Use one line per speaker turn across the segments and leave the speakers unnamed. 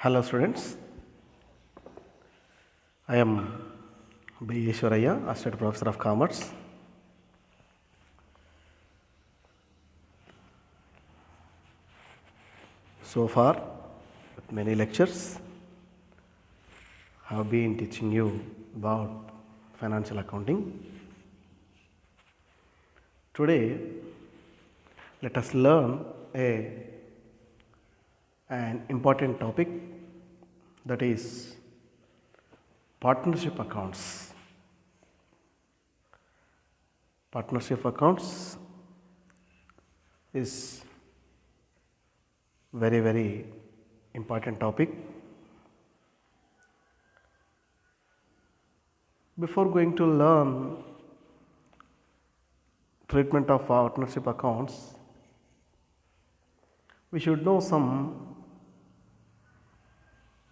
Hello students, I am B. Ishwaraya, Assistant Professor of Commerce. So far, with many lectures, I have been teaching you about financial accounting. Today, let us learn an important topic, that is partnership accounts. Partnership accounts is very important topic. Before going to learn treatment of partnership accounts, we should know some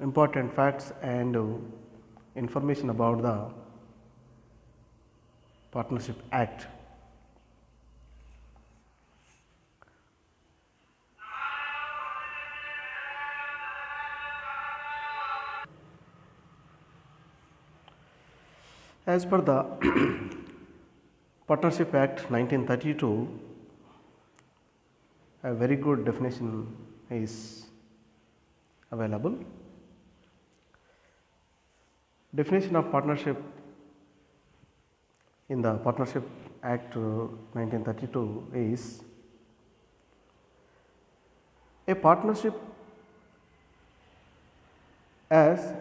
important facts and information about the Partnership Act. As per the Partnership Act 1932, a very good definition is available. Definition of partnership in the Partnership Act 1932 is: a partnership as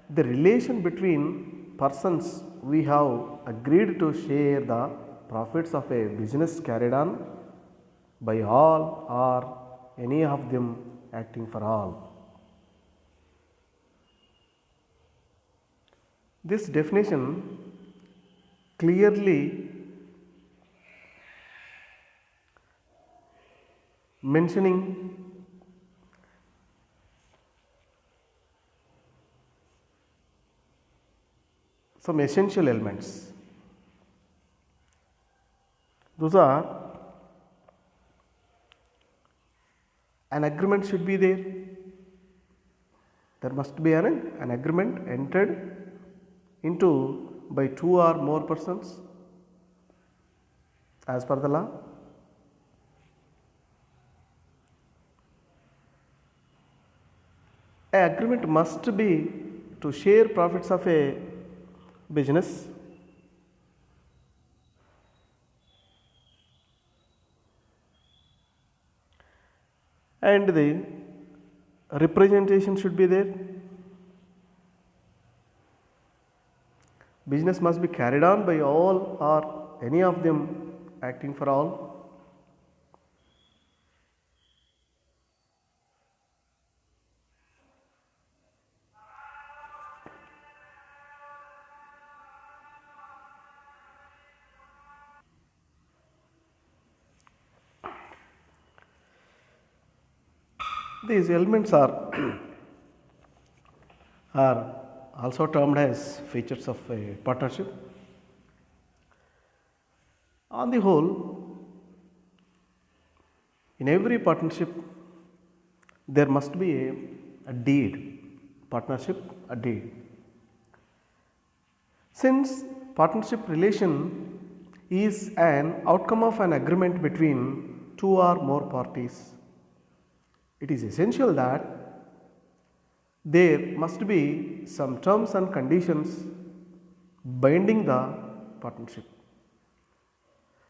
the relation between persons we have agreed to share the profits of a business carried on by all or any of them acting for all. This definition clearly mentioning some essential elements. Those are: an agreement should be there. There must be an agreement entered into by two or more persons as per the law. An agreement must be to share profits of a business. And the representation should be there. Business must be carried on by all or any of them acting for all. These elements are also termed as features of a partnership. On the whole, in every partnership, there must be a deed. Partnership, a deed. Since partnership relation is an outcome of an agreement between two or more parties, it is essential that there must be some terms and conditions binding the partnership.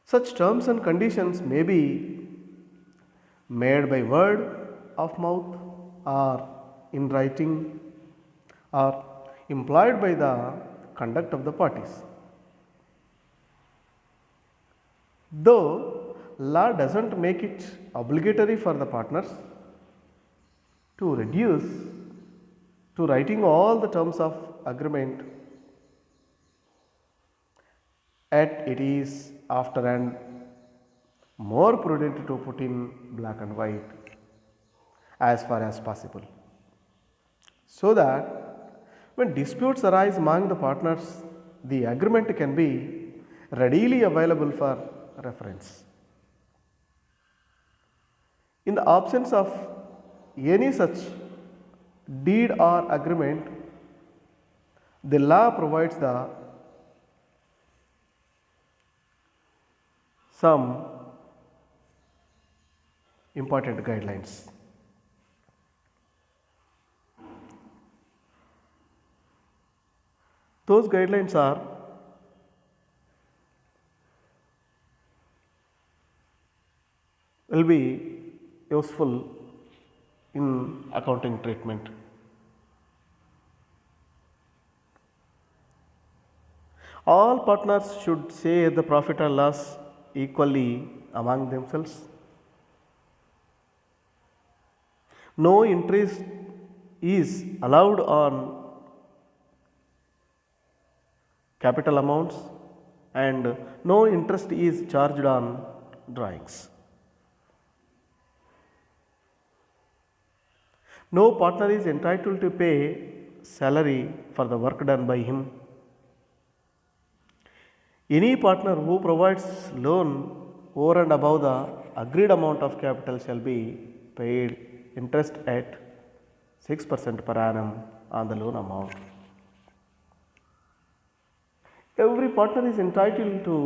Such terms and conditions may be made by word of mouth or in writing or implied by the conduct of the parties. Though law doesn't make it obligatory for the partners to reduce to writing all the terms of agreement, yet it is after and more prudent to put in black and white as far as possible, so that when disputes arise among the partners, the agreement can be readily available for reference. In the absence of any such deed or agreement, the law provides the some important guidelines. Those guidelines are will be useful in accounting treatment. All partners should share the profit or loss equally among themselves. No interest is allowed on capital amounts and no interest is charged on drawings. No partner is entitled to pay salary for the work done by him. Any partner who provides loan over and above the agreed amount of capital shall be paid interest at 6% per annum on the loan amount. Every partner is entitled to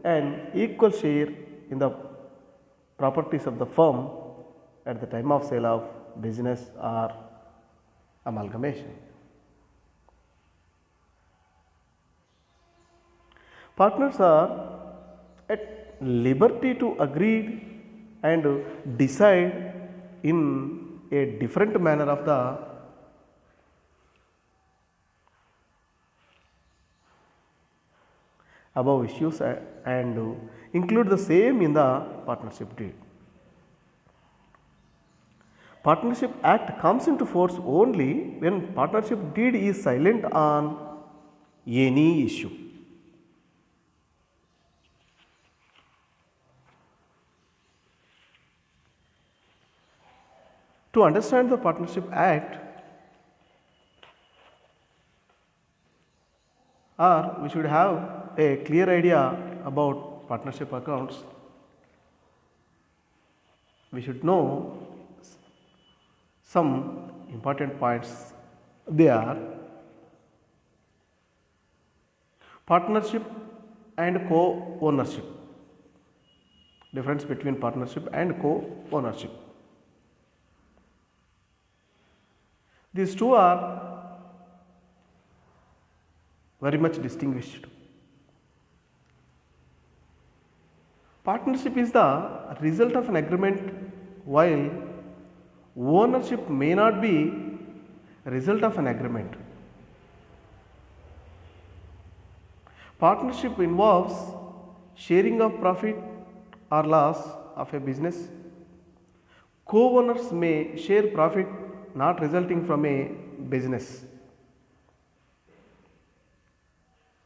an equal share in the properties of the firm at the time of sale of business or amalgamation. Partners are at liberty to agree and decide in a different manner of the above issues and include the same in the partnership deed. Partnership Act comes into force only when partnership deed is silent on any issue. To understand the Partnership Act, or we should have a clear idea about partnership accounts, we should know some important points. They are partnership and co-ownership. Difference between partnership and co-ownership. These two are very much distinguished. Partnership is the result of an agreement, while ownership may not be a result of an agreement. Partnership involves sharing of profit or loss of a business. Co-owners may share profit not resulting from a business.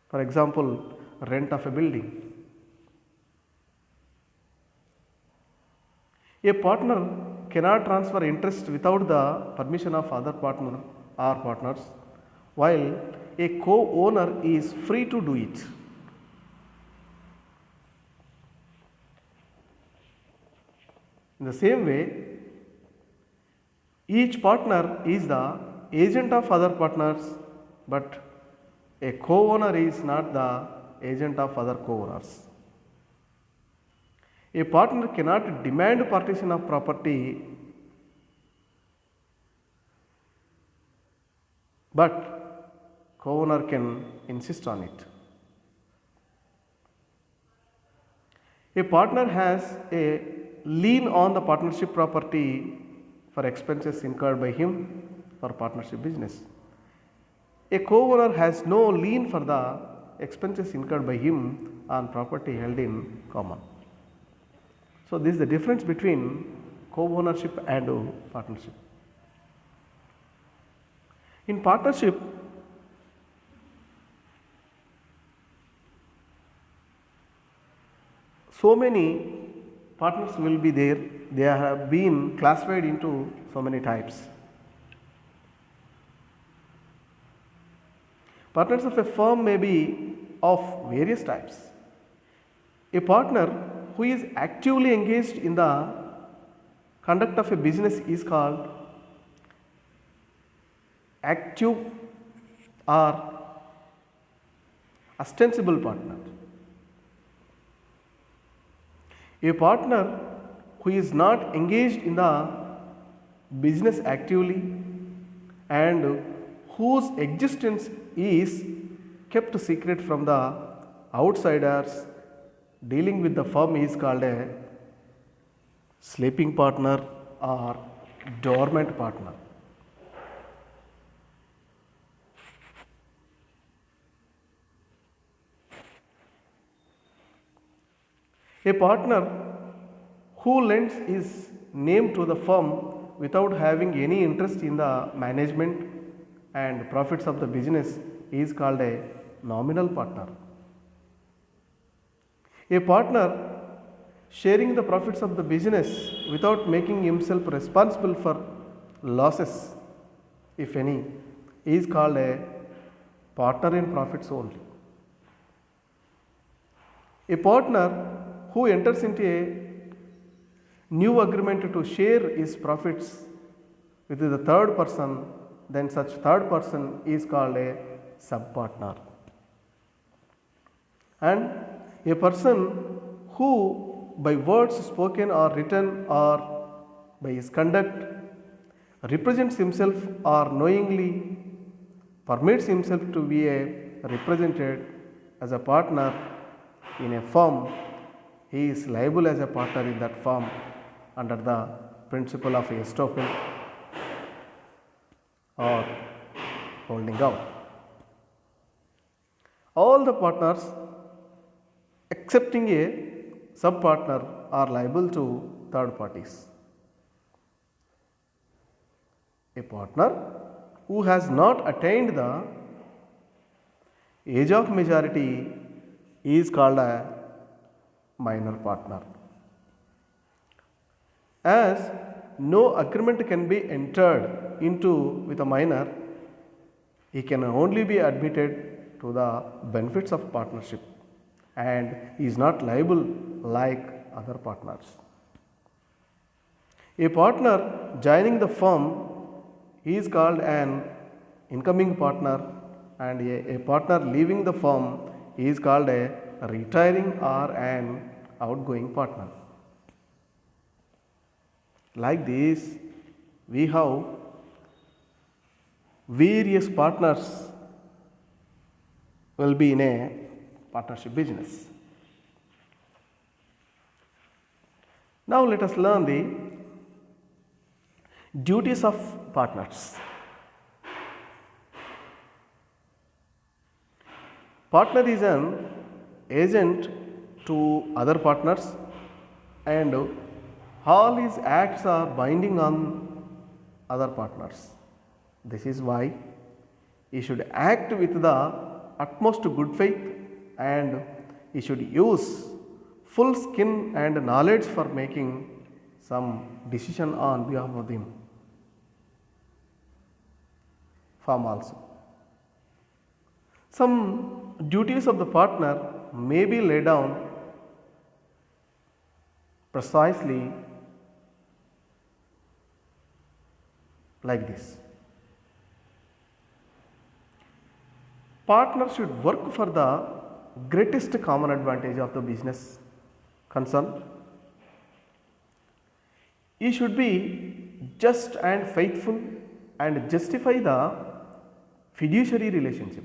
For example, rent of a building. A partner cannot transfer interest without the permission of other partner or partners, while a co-owner is free to do it. In the same way, each partner is the agent of other partners, but a co-owner is not the agent of other co-owners. A partner cannot demand partition of property, but co-owner can insist on it. A partner has a lien on the partnership property for expenses incurred by him for partnership business. A co-owner has no lien for the expenses incurred by him on property held in common. So, this is the difference between co-ownership and partnership. In partnership, so many partners will be there. They have been classified into so many types. Partners of a firm may be of various types. A partner who is actively engaged in the conduct of a business is called active or ostensible partner. A partner who is not engaged in the business actively and whose existence is kept secret from the outsiders dealing with the firm is called a sleeping partner or dormant partner. A partner who lends his name to the firm without having any interest in the management and profits of the business is called a nominal partner. A partner sharing the profits of the business without making himself responsible for losses, if any, is called a partner in profits only. A partner who enters into a new agreement to share his profits with the third person, then such third person is called a subpartner. And a person who by words spoken or written or by his conduct represents himself or knowingly permits himself to be represented as a partner in a firm, he is liable as a partner in that firm under the principle of estoppel or holding out. All the partners excepting a subpartner are liable to third parties. A partner who has not attained the age of majority is called a minor partner. As no agreement can be entered into with a minor, he can only be admitted to the benefits of partnership and he is not liable like other partners. A partner joining the firm is called an incoming partner and a partner leaving the firm is called a retiring or an outgoing partner. Like this, we have various partners will be in a partnership business. Now let us learn the duties of partners. Partner is an agent to other partners and all his acts are binding on other partners. This is why he should act with the utmost good faith and he should use full skin and knowledge for making some decision on behalf of the firm also. Some duties of the partner may be laid down precisely like this. Partner should work for the greatest common advantage of the business concern. He should be just and faithful and justify the fiduciary relationship.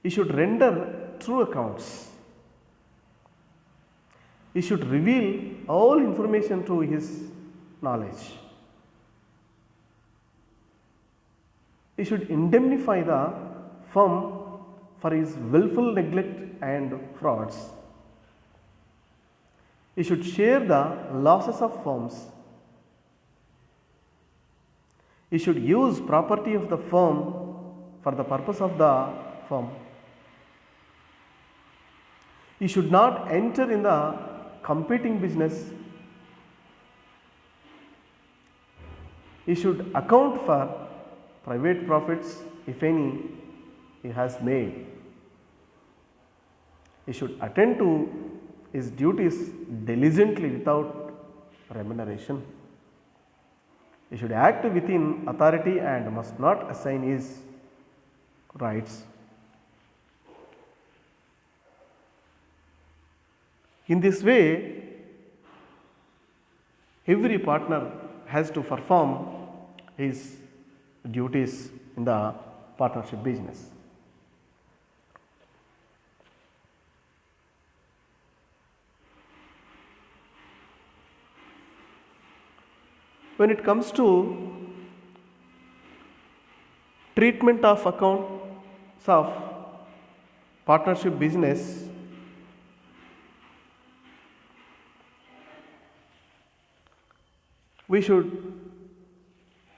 He should render true accounts. He should reveal all information to his knowledge. He should indemnify the firm for his willful neglect and frauds. He should share the losses of firms. He should use property of the firm for the purpose of the firm. He should not enter in the competing business. He should account for private profits, if any, he has made. He should attend to his duties diligently without remuneration. He should act within authority and must not assign his rights. In this way, every partner has to perform his duties in the partnership business. When it comes to treatment of accounts of partnership business, we should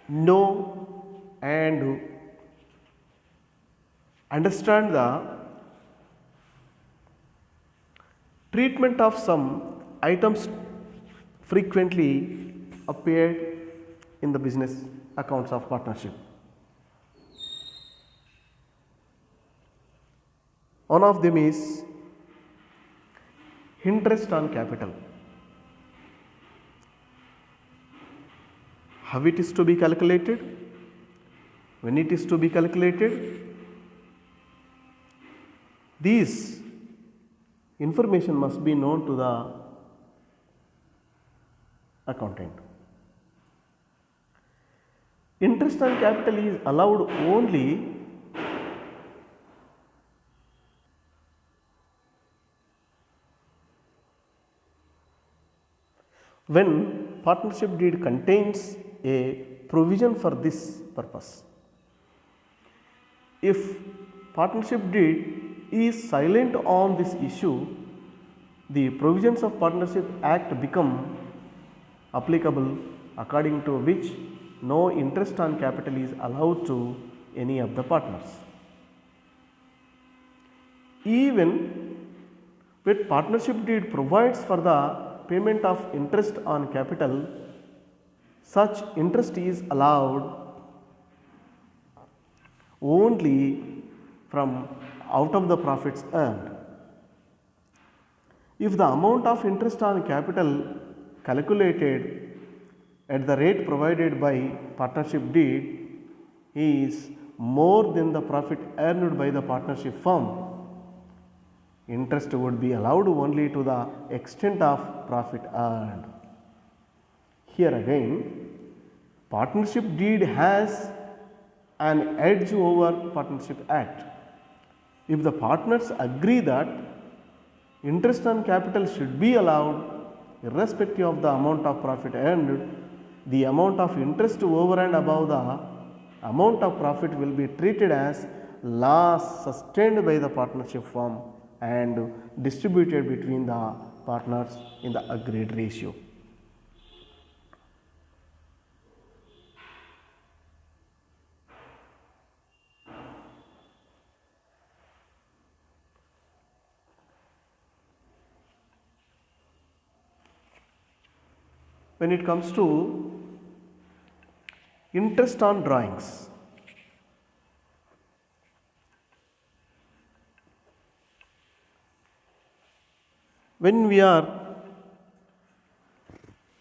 know and understand the treatment of some items frequently appeared in the business accounts of partnership. One of them is interest on capital. How it is to be calculated, when it is to be calculated, these information must be known to the accountant. Interest on capital is allowed only when partnership deed contains a provision for this purpose. If partnership deed is silent on this issue, the provisions of Partnership Act become applicable, according to which no interest on capital is allowed to any of the partners. Even when partnership deed provides for the payment of interest on capital, such interest is allowed only from out of the profits earned. If the amount of interest on capital calculated at the rate provided by partnership deed is more than the profit earned by the partnership firm, interest would be allowed only to the extent of profit earned. Here again, partnership deed has an edge over Partnership Act. If the partners agree that interest on capital should be allowed irrespective of the amount of profit earned, the amount of interest over and above the amount of profit will be treated as loss sustained by the partnership firm and distributed between the partners in the agreed ratio. When it comes to interest on drawings, when we are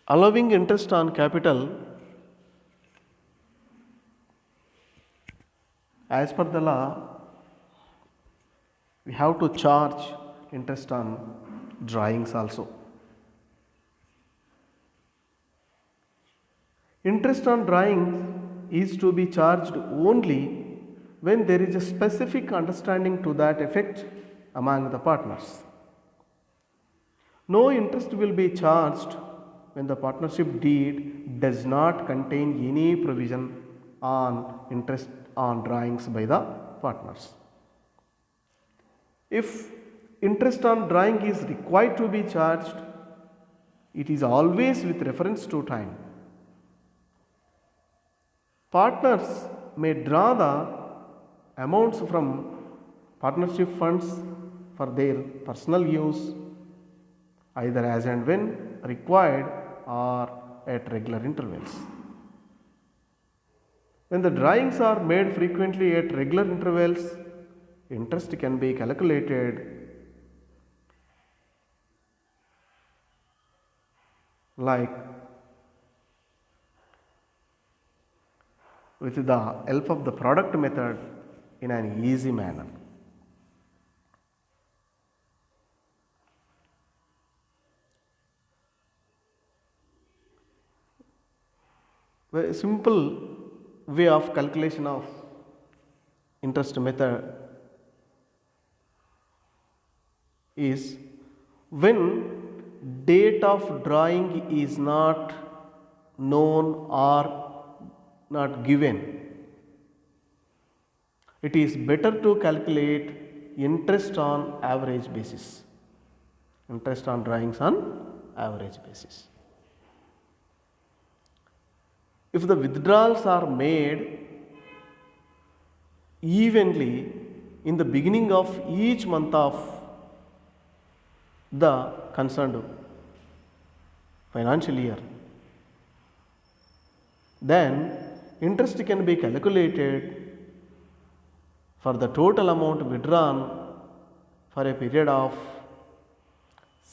allowing interest on capital, as per the law, we have to charge interest on drawings also. Interest on drawings is to be charged only when there is a specific understanding to that effect among the partners. No interest will be charged when the partnership deed does not contain any provision on interest on drawings by the partners. If interest on drawing is required to be charged, it is always with reference to time. Partners may draw the amounts from partnership funds for their personal use, either as and when required or at regular intervals. When the drawings are made frequently at regular intervals, interest can be calculated like with the help of the product method in an easy manner. Very simple way of calculation of interest method is when date of drawing is not known or not given, it is better to calculate interest on average basis, interest on drawings on average basis. If the withdrawals are made evenly in the beginning of each month of the concerned financial year, then interest can be calculated for the total amount withdrawn for a period of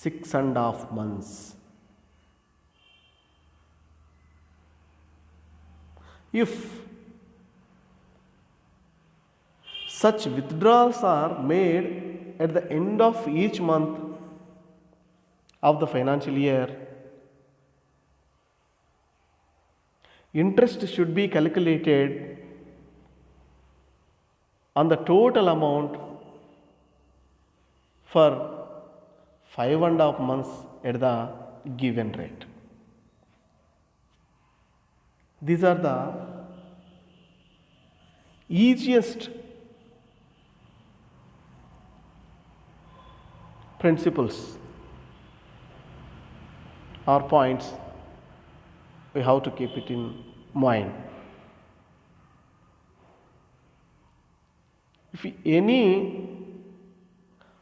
6.5 months. If such withdrawals are made at the end of each month of the financial year, interest should be calculated on the total amount for 5.5 months at the given rate. These are the easiest principles or points we have to keep it in mind. If any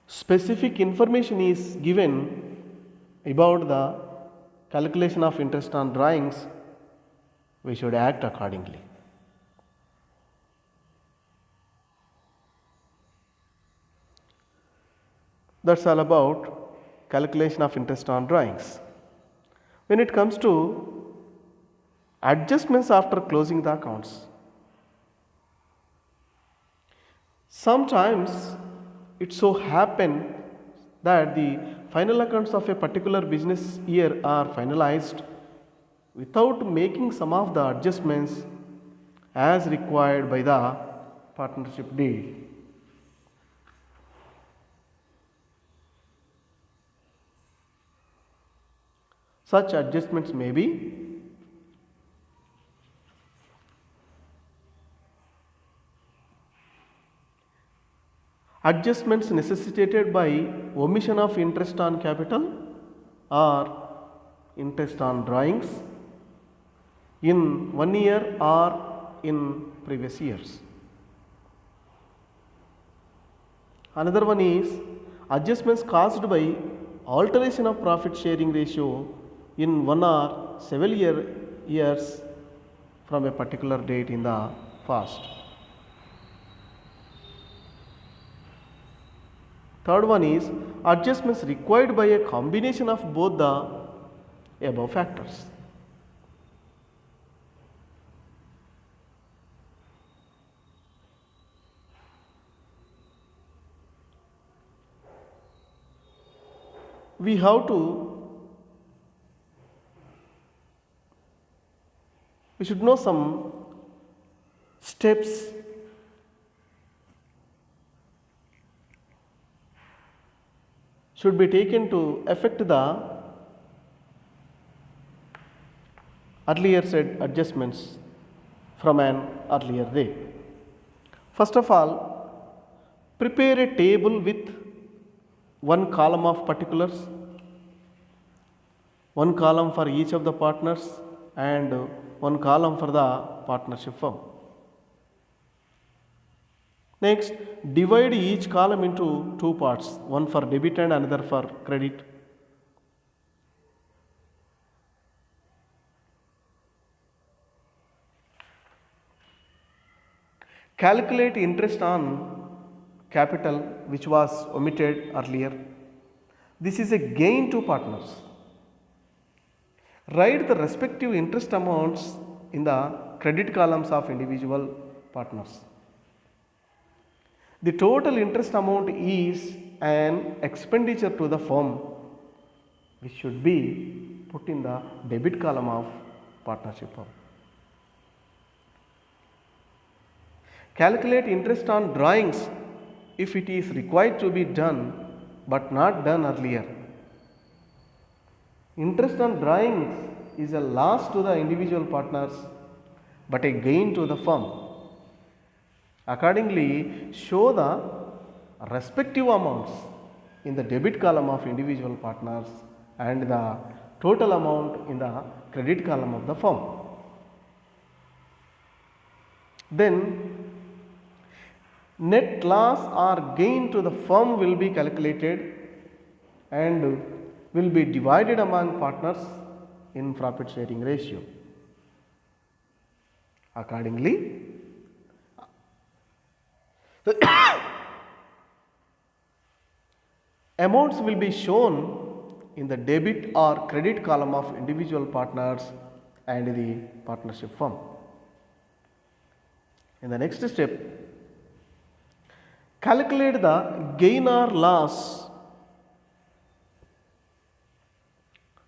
specific information is given about the calculation of interest on drawings, we should act accordingly. That's all about calculation of interest on drawings. When it comes to adjustments after closing the accounts, sometimes it so happens that the final accounts of a particular business year are finalized without making some of the adjustments as required by the partnership deed. Such adjustments may be adjustments necessitated by omission of interest on capital or interest on drawings in 1 year or in previous years. Another one is adjustments caused by alteration of profit sharing ratio in 1 or several years from a particular date in the past. Third one is adjustments required by a combination of both the above factors. We should know some steps should be taken to affect the earlier said adjustments from an earlier date. First of all, prepare a table with one column of particulars, one column for each of the partners and one column for the partnership firm. Next, divide each column into two parts, one for debit and another for credit. Calculate interest on capital which was omitted earlier. This is a gain to partners. Write the respective interest amounts in the credit columns of individual partners. The total interest amount is an expenditure to the firm which should be put in the debit column of partnership firm. Calculate interest on drawings if it is required to be done but not done earlier. Interest on drawings is a loss to the individual partners but a gain to the firm. Accordingly, show the respective amounts in the debit column of individual partners and the total amount in the credit column of the firm. Then, net loss or gain to the firm will be calculated and will be divided among partners in profit sharing ratio. Accordingly, amounts will be shown in the debit or credit column of individual partners and the partnership firm. In the next step, calculate the gain or loss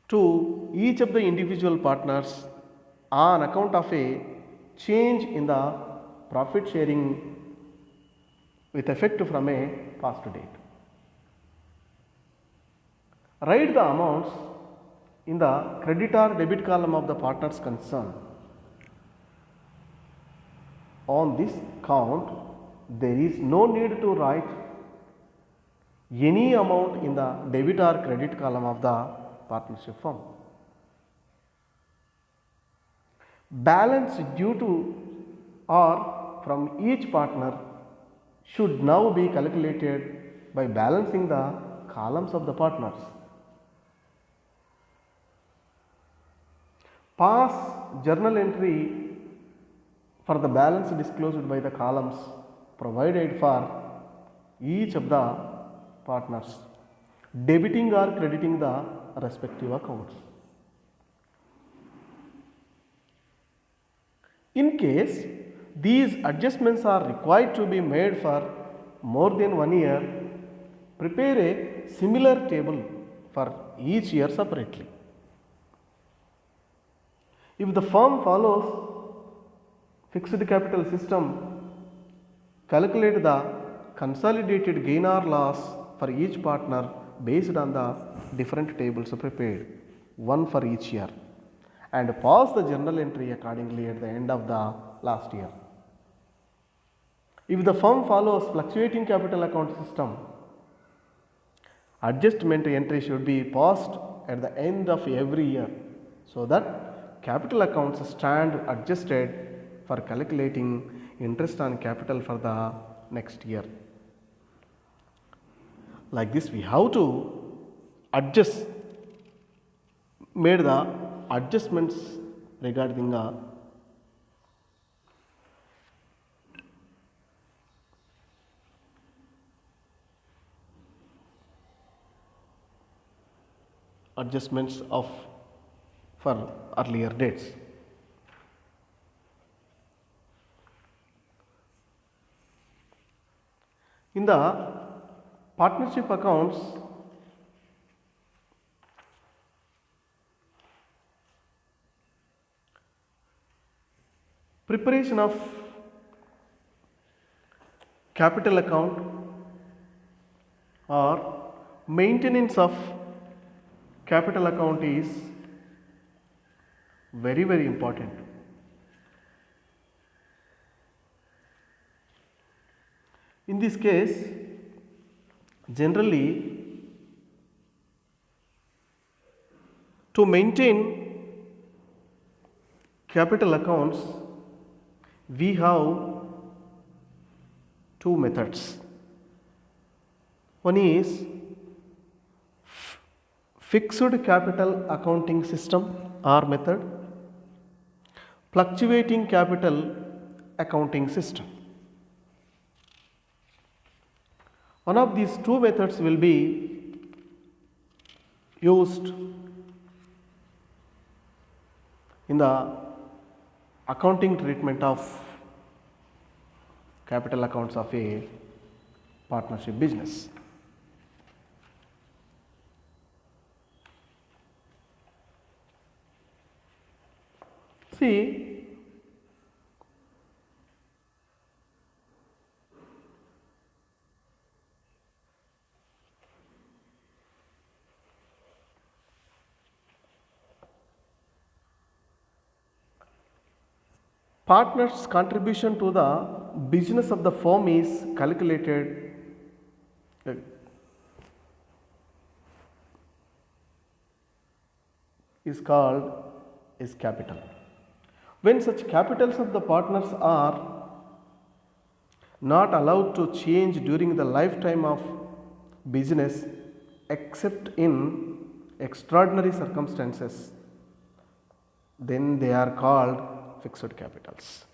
to each of the individual partners on account of a change in the profit sharing with effect from a past date. Write the amounts in the credit or debit column of the partners concerned. On this count, there is no need to write any amount in the debit or credit column of the partnership firm. Balance due to or from each partner should now be calculated by balancing the columns of the partners. Pass journal entry for the balance disclosed by the columns provided for each of the partners, debiting or crediting the respective accounts. In case these adjustments are required to be made for more than 1 year, prepare a similar table for each year separately. If the firm follows fixed capital system, calculate the consolidated gain or loss for each partner based on the different tables prepared, one for each year, and pass the journal entry accordingly at the end of the last year. If the firm follows fluctuating capital account system, adjustment entry should be passed at the end of every year so that capital accounts stand adjusted for calculating interest on capital for the next year. Like this, we have to made the adjustments regarding the adjustments of for earlier dates. In the partnership accounts, preparation of capital account or maintenance of capital account is very, very important. In this case, generally to maintain capital accounts, we have two methods. One is fixed capital accounting system or method, fluctuating capital accounting system. One of these two methods will be used in the accounting treatment of capital accounts of a partnership business. See, partners' contribution to the business of the firm is calculated is called is capital. When such capitals of the partners are not allowed to change during the lifetime of business except in extraordinary circumstances, then they are called fixed capitals.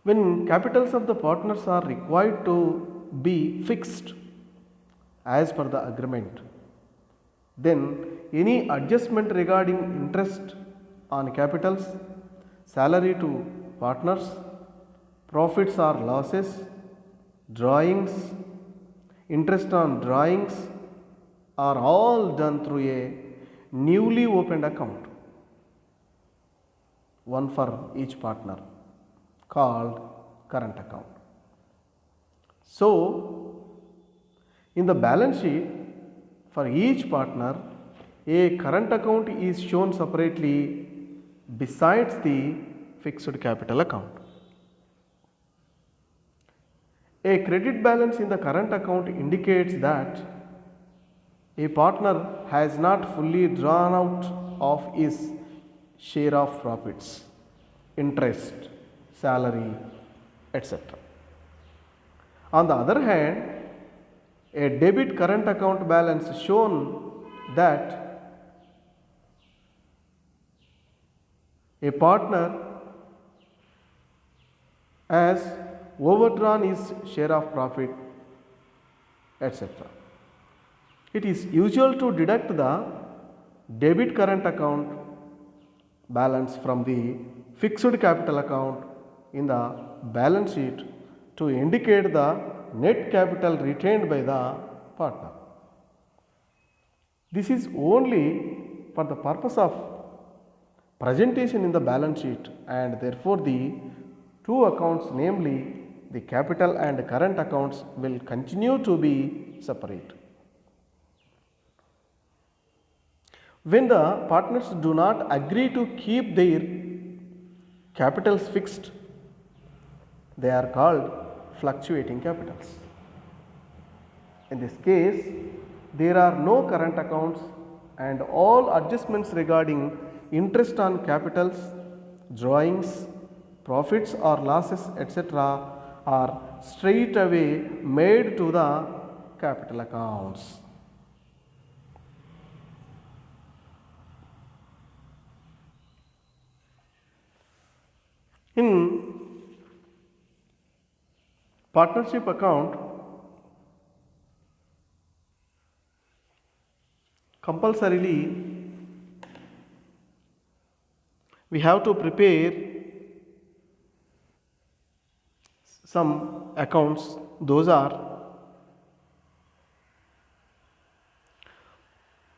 When capitals of the partners are required to be fixed as per the agreement, then any adjustment regarding interest on capitals, salary to partners, profits or losses, drawings, interest on drawings are all done through a newly opened account, one for each partner, called current account. So, in the balance sheet for each partner, a current account is shown separately besides the fixed capital account. A credit balance in the current account indicates that a partner has not fully drawn out of his share of profits, interest, salary, etc. On the other hand, a debit current account balance shown that a partner has overdrawn his share of profit, etc. It is usual to deduct the debit current account balance from the fixed capital account in the balance sheet to indicate the net capital retained by the partner. This is only for the purpose of presentation in the balance sheet, and therefore the two accounts, namely the capital and current accounts, will continue to be separate. When the partners do not agree to keep their capitals fixed, they are called fluctuating capitals. In this case, there are no current accounts and all adjustments regarding interest on capitals, drawings, profits or losses, etc. are straight away made to the capital accounts. In partnership account, compulsorily we have to prepare some accounts. Those are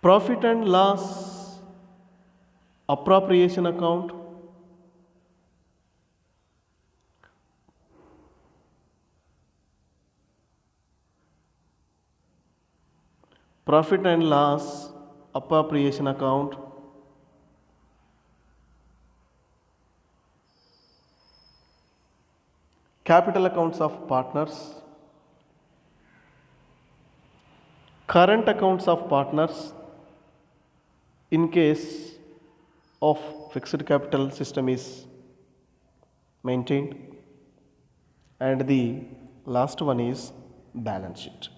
profit and loss appropriation account, profit and loss appropriation account, capital accounts of partners, current accounts of partners in case of fixed capital system is maintained, and the last one is balance sheet.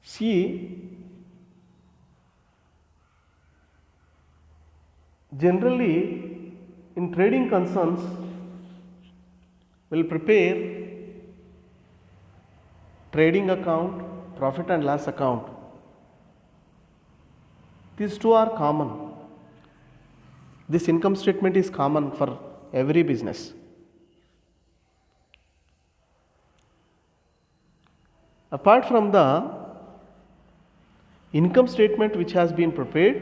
See, generally in trading concerns will prepare trading account, profit and loss account. These two are common. This income statement is common for every business. Apart from the income statement which has been prepared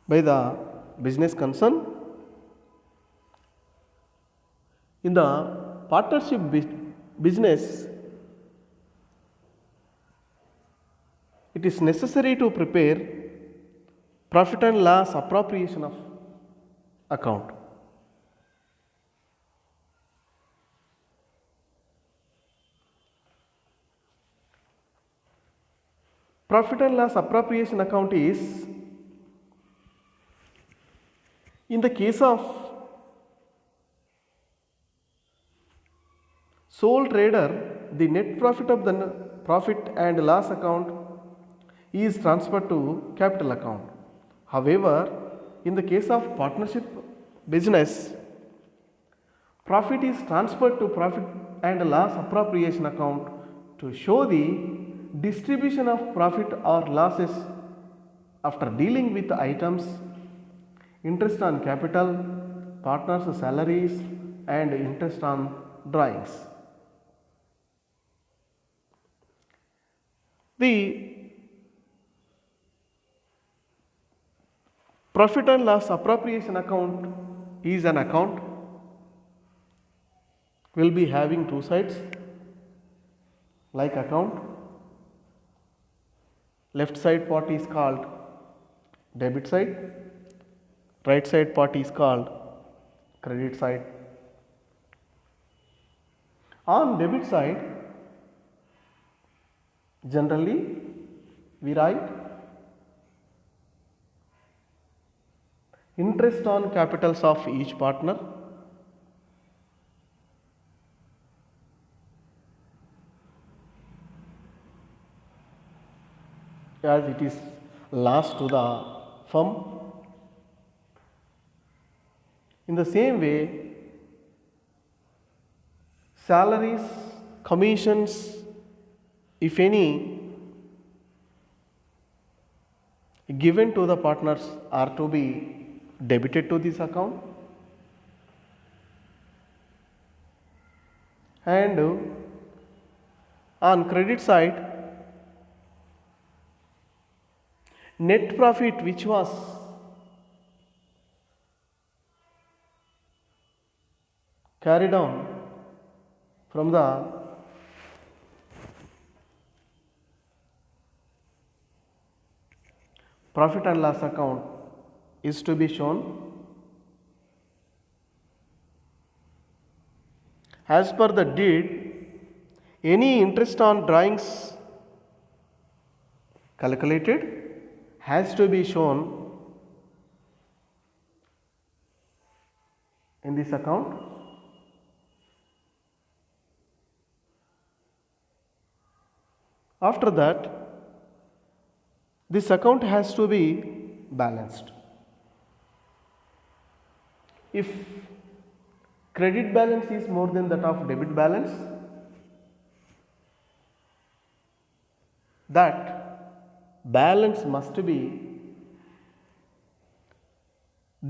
by the business concern, in the partnership business, it is necessary to prepare profit and loss appropriation of account. Profit and loss appropriation account is, in the case of sole trader, the net profit of the profit and loss account is transferred to capital account. However, in the case of partnership business, profit is transferred to profit and loss appropriation account to show the distribution of profit or losses after dealing with items, interest on capital, partners' salaries, and interest on drawings. The profit and loss appropriation account is an account will be having two sides, like account. Left side part is called debit side, right side part is called credit side. On debit side, generally we write interest on capitals of each partner, as it is loss to the firm. In the same way, salaries, commissions, if any, given to the partners are to be debited to this account, and on credit side, net profit which was carried on from the profit and loss account is to be shown as per the deed. Any interest on drawings calculated has to be shown in this account. After that, this account has to be balanced. If credit balance is more than that of debit balance, that balance must be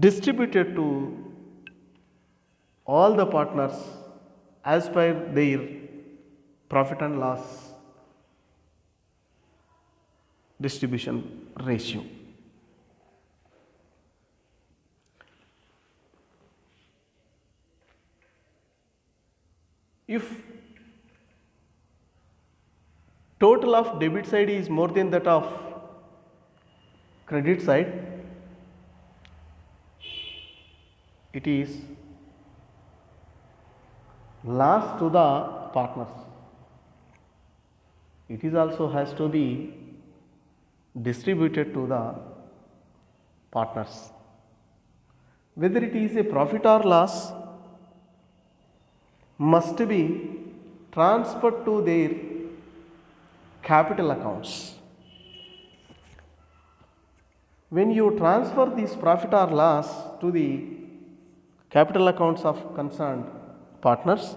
distributed to all the partners as per their profit and loss distribution ratio. If total of debit side is more than that of credit side, it is loss to the partners. It is also has to be distributed to the partners. Whether it is a profit or loss, must be transferred to their capital accounts. When you transfer this profit or loss to the capital accounts of concerned partners,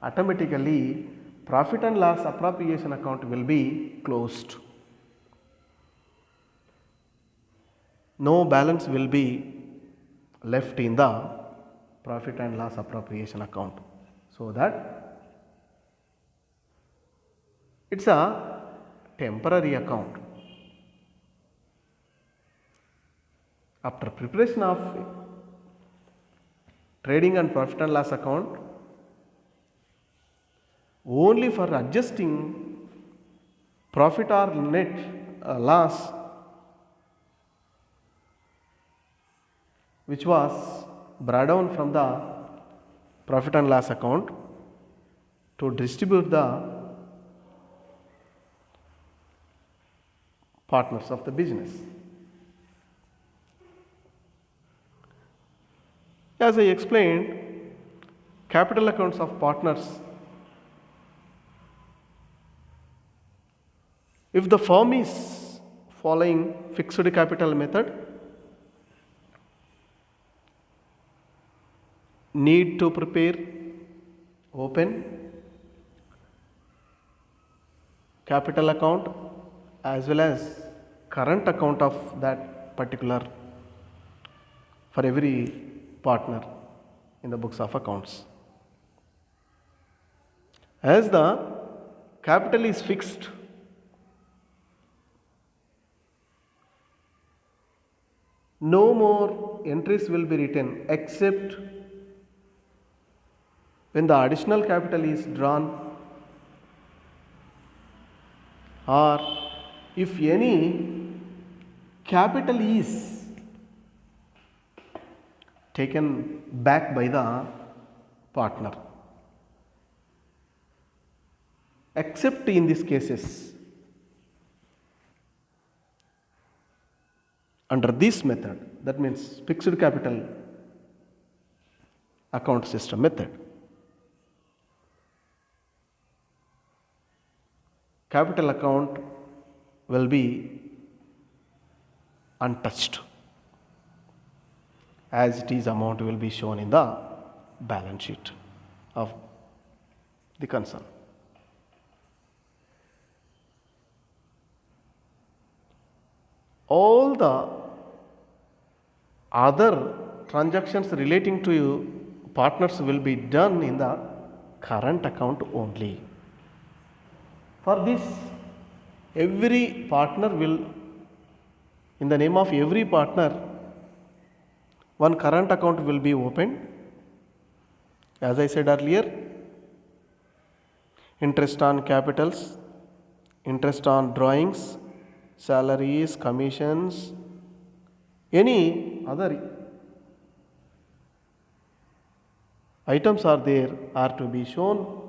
automatically profit and loss appropriation account will be closed. No balance will be left in the profit and loss appropriation account. So that it's a temporary account. After preparation of trading and profit and loss account, only for adjusting profit or net loss which was brought down from the profit and loss account to distribute the partners of the business. As I explained, capital accounts of partners, if the firm is following fixed capital method, need to prepare, open capital account as well as current account of that particular for every partner in the books of accounts. As the capital is fixed, no more entries will be written except when the additional capital is drawn, or if any capital is taken back by the partner. Except in these cases, under this method, that means fixed capital account system method, capital account will be untouched, as it is amount will be shown in the balance sheet of the concern. All the other transactions relating to partners will be done in the current account only. For this, every partner will, in the name of every partner, one current account will be opened. As I said earlier, interest on capitals, interest on drawings, salaries, commissions, any other items are there are to be shown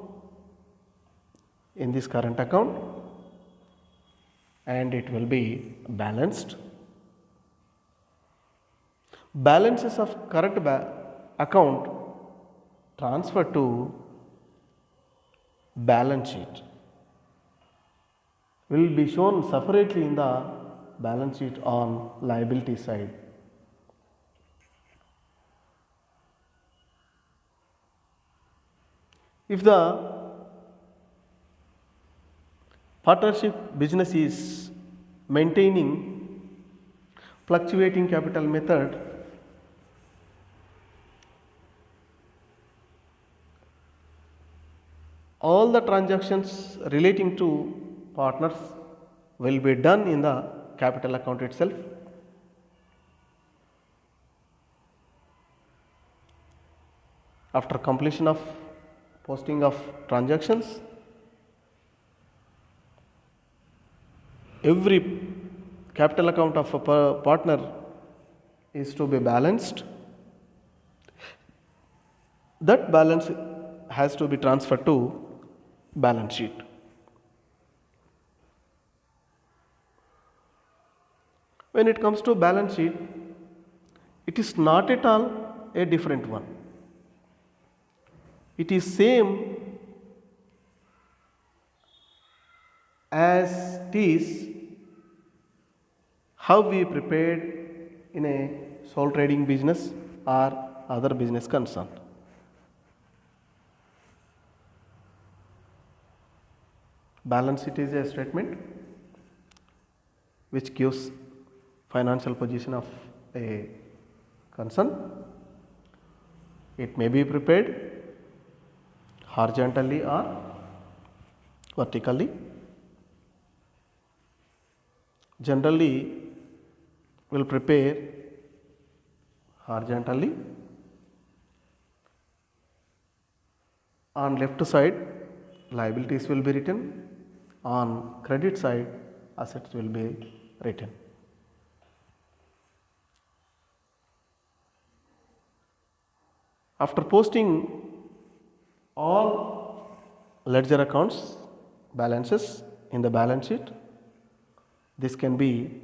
in this current account, and it will be balanced. Balances of current account transfer to balance sheet will be shown separately in the balance sheet on liability side. If the partnership business is maintaining fluctuating capital method, all the transactions relating to partners will be done in the capital account itself. After completion of posting of transactions, every capital account of a partner is to be balanced. That balance has to be transferred to balance sheet. When it comes to balance sheet, it is not at all a different one. It is same as it is how we prepared in a sole trading business or other business concern. Balance sheet is a statement which gives financial position of a concern. It may be prepared horizontally or vertically. Generally, we will prepare horizontally. On left side, liabilities will be written. On credit side, assets will be written. After posting all ledger accounts balances in the balance sheet, this can be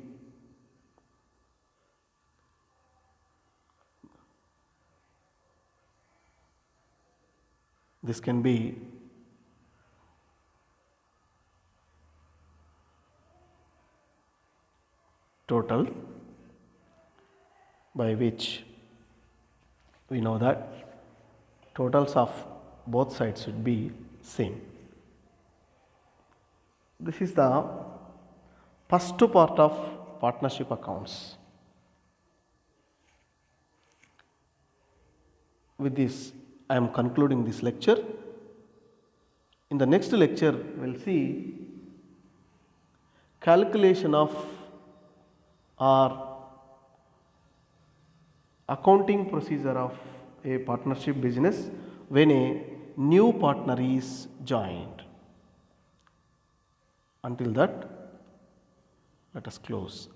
total, by which we know that totals of both sides should be same. This is the first part of partnership accounts. With this, I am concluding this lecture. In the next lecture, we will see calculation of or accounting procedure of a partnership business when a new partner is joined. Until that, let us close.